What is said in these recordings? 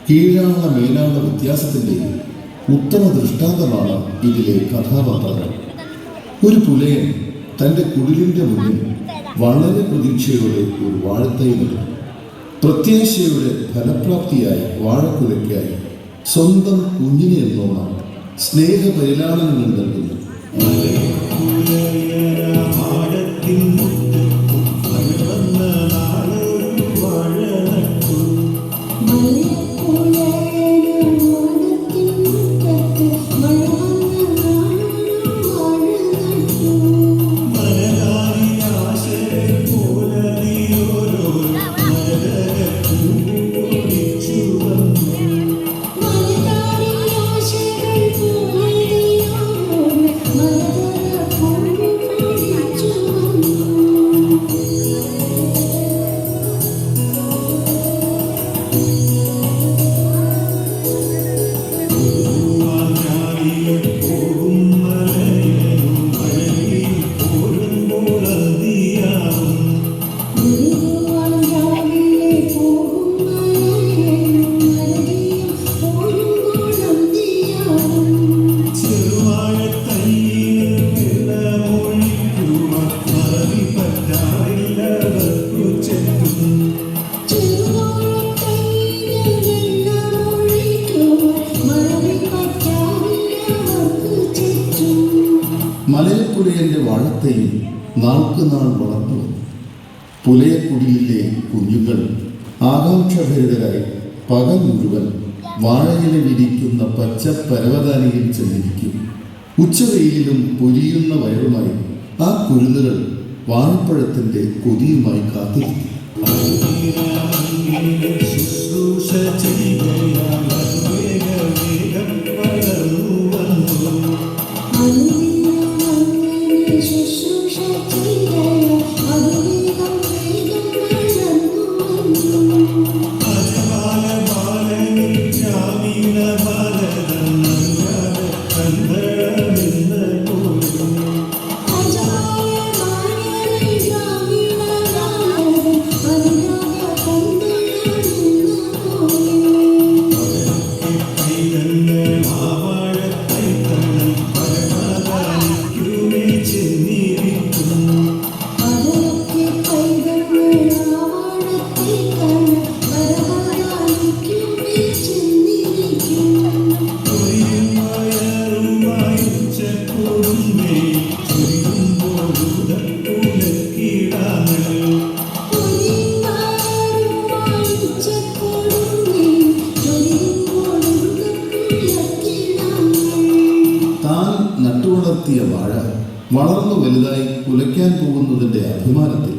കീഴാള മേലാള വ്യത്യാസത്തിൻ്റെ ഉത്തമ ദൃഷ്ടാന്തമാണ് ഇതിലെ കഥാപാത്രങ്ങൾ. ഒരു പുലയൻ തൻ്റെ കുടിലിൻ്റെ മുന്നിൽ വളരെ പ്രതീക്ഷയോടെ ഒരു വാഴത്തൈ നടും. പ്രത്യാശയുടെ ഫലപ്രാപ്തിയായി വാഴക്കുലയ്ക്കായി സ്വന്തം കുഞ്ഞിനെ എന്നോണം സ്നേഹപരിലാളനങ്ങൾ നൽകുന്നു. മലയപ്പുലയൻ്റെ വാഴത്തൈയും നാൾക്കുനാൾ വളർന്നു വന്നു. പുലയക്കുടിയിലെ കുഞ്ഞുങ്ങൾ ആകാംക്ഷഭരിതരായി പകൽ മുഴുവൻ വാഴയില വിരിക്കുന്ന പച്ച പരവതാനിയിൽ ചെന്നിരിക്കും. ഉച്ചവെയിലും പൊരിയുന്ന വയറുമായി ആ കുരുന്നുകൾ വാഴപ്പഴത്തിൻ്റെ കൊതിയുമായി കാത്തിരിക്കും. നട്ടുവളർത്തിയ വാഴ വളർന്നു വലുതായി കുലയ്ക്കാൻ പോകുന്നതിൻ്റെ അഭിമാനത്തിൽ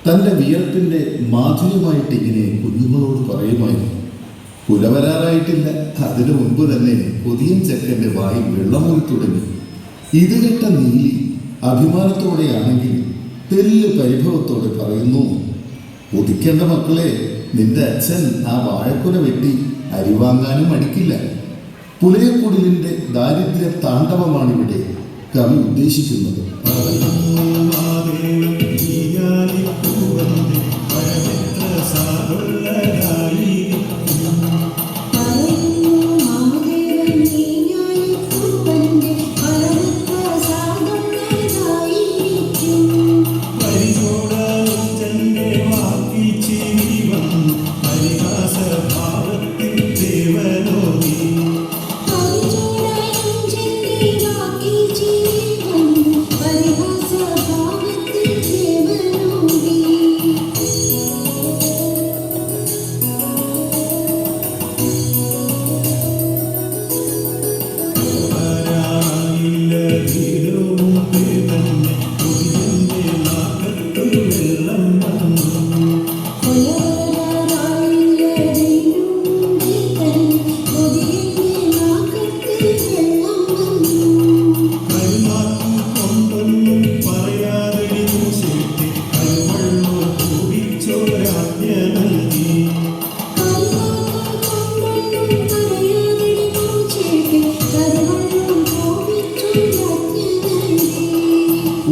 തൻ്റെ വിയർപ്പിൻ്റെ മാധുര്യമായിട്ട് ഇങ്ങനെ കുഞ്ഞുങ്ങളോട് പറയുമായിരുന്നു. കുല വരാറായിട്ടില്ല, അതിനു മുൻപ് തന്നെ പുതിയ ചെക്കൻ്റെ വായിൽ വെള്ളമൂറി തുടങ്ങി. ഇത് കേട്ട നീലി അഭിമാനത്തോടെയാണെങ്കിൽ തെല്ല് പരിഭവത്തോടെ പറയുന്നു, ഉദിക്കേണ്ട മക്കളെ, നിന്റെ അച്ഛൻ ആ വാഴക്കുല വെട്ടി അരി വാങ്ങാനും മടിക്കില്ല. പുലയക്കുടിലിൻ്റെ ദാരിദ്ര്യ താണ്ഡവമാണിവിടെ കവി ഉദ്ദേശിക്കുന്നത്.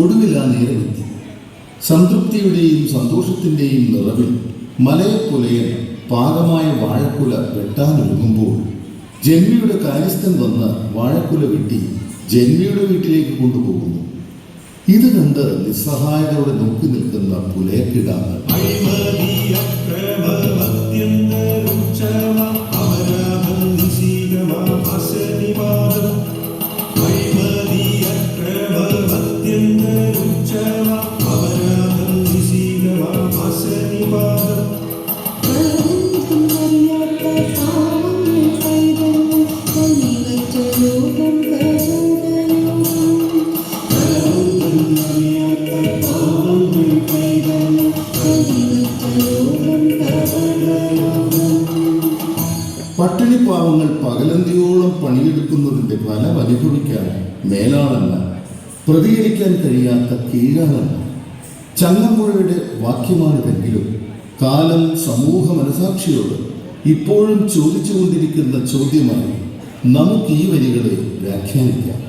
ഒടുവിൽ ആ നേരമെത്തി. സംതൃപ്തിയുടെയും സന്തോഷത്തിൻ്റെയും നിറവിൽ മലയപ്പുലയൻ പാകമായ വാഴക്കുല വെട്ടാനൊരുങ്ങുമ്പോൾ ജന്മിയുടെ കാര്യസ്ഥൻ വന്ന് വാഴക്കുല വെട്ടി ജന്മിയുടെ വീട്ടിലേക്ക് കൊണ്ടുപോകുന്നു. ഇത് കണ്ട് നിസ്സഹായതയോടെ നോക്കി നിൽക്കുന്ന പുലയക്കിടാവ് പട്ടിണിപ്പാവങ്ങൾ പകലന്തിയോളം പണിയെടുക്കുന്നതിൻ്റെ ഫലം അനുഭവിക്കാൻ മേലാളല്ല, പ്രതികരിക്കാൻ കഴിയാത്ത കീഴാളല്ല. ചങ്ങമ്പുഴയുടെ വാക്യമാണിതെങ്കിലും കാലം സമൂഹ മനസാക്ഷിയോട് ഇപ്പോഴും ചോദിച്ചുകൊണ്ടിരിക്കുന്ന ചോദ്യമായി നമുക്ക് ഈ വരികളെ വ്യാഖ്യാനിക്കാം.